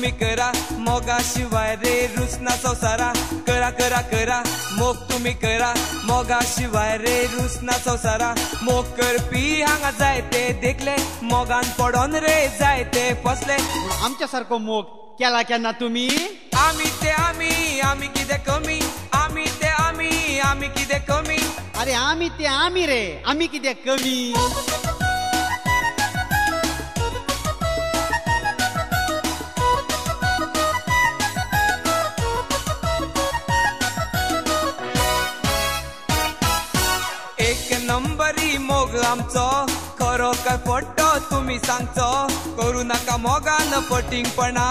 तुम्ही करा, मोगा शिवाय रे रुसना संसारा. करा करा करा मोग तुम्ही करा, मोगा शिवाय रे रुसना संसारा. मोग करपी हांगा जायते देखले, मोगान पडोन रे जायते फसले. आमच्या सारको मोग केला केन्ना तुम्ही? आमी ते आमी कितें कमी, आमी ते आमी कितें कमी. अरे आम्ही ते आम्ही रे, आम्ही किती कमी. एक नंबरी मोग आमचो, खरो काय फोटो तुम्ही सांगचो. करू नाका मोगान फटिंगपणा,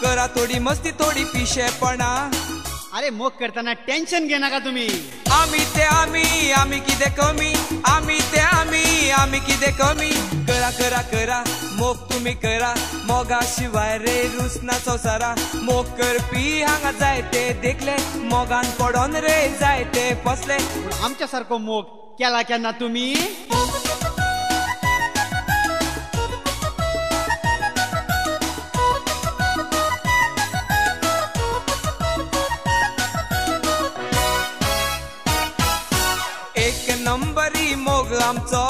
करा थोडी मस्ती थोडी पिशेपणा. अरे मोग करताना टेन्शन घे नका तुम्ही. आमी ते आमी कितें कमी, आमी ते आमी कितें कमी. करा करा करा मोग तुम्ही करा, मोगा शिवाय रे रुसना संसारा. मोग करपी हांगा जायते देखले, मोगान पडोन रे जायते फसले. आमच्या सारको मोग केला केन्ना तुम्ही? एक नंबरी मोग आमचो,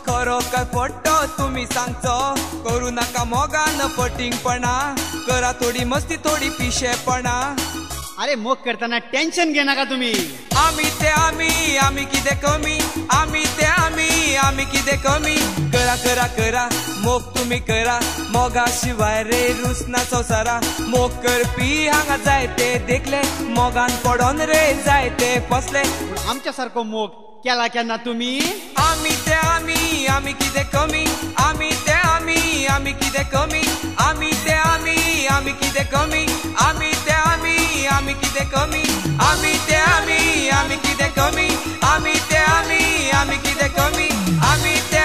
खरो काय फोटो तुम्ही सांगचो. करू नाका मोगान फटिंगपणा, करा थोडी मस्ती थोडी पिशेपणा. अरे मोग करताना टेन्शन घे नका तुम्ही. आमी ते आमी कितें कमी, आमी ते आमी कितें कमी. करा करा करा मोग तुम्ही करा, मोगा शिवाय रे रुसना संसारा. मोग करपी हांगा जायते देखले, मोगान पडोन रे जायते फसले. आमच्या सारको मोग केला केन्ना तुम्ही? आमी ते आमी कितें कमी, आमी ते आमी कितें कमी. आमी ते आमी कितें कमी, आमी ते आमी कितें कमी. आमी ते आमी कितें कमी, आमी ते आमी कितें कमी. आमी ते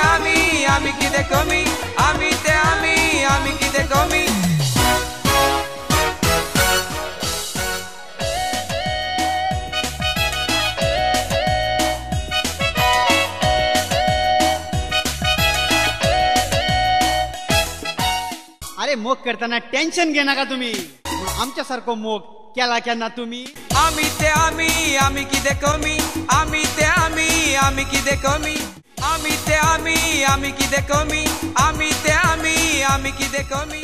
आमी कितें कमी, आमी ते आमी कितें कमी. अरे मोग करताना टेन्शन घे नका तुम्ही. आमच्या सारको मोग केला केन्ना तुम्ही? आमी ते आमी कितें कमी, आमी ते आमी कितें कमी. आमी ते आमी कितें कमी, आमी ते आमी कितें कमी.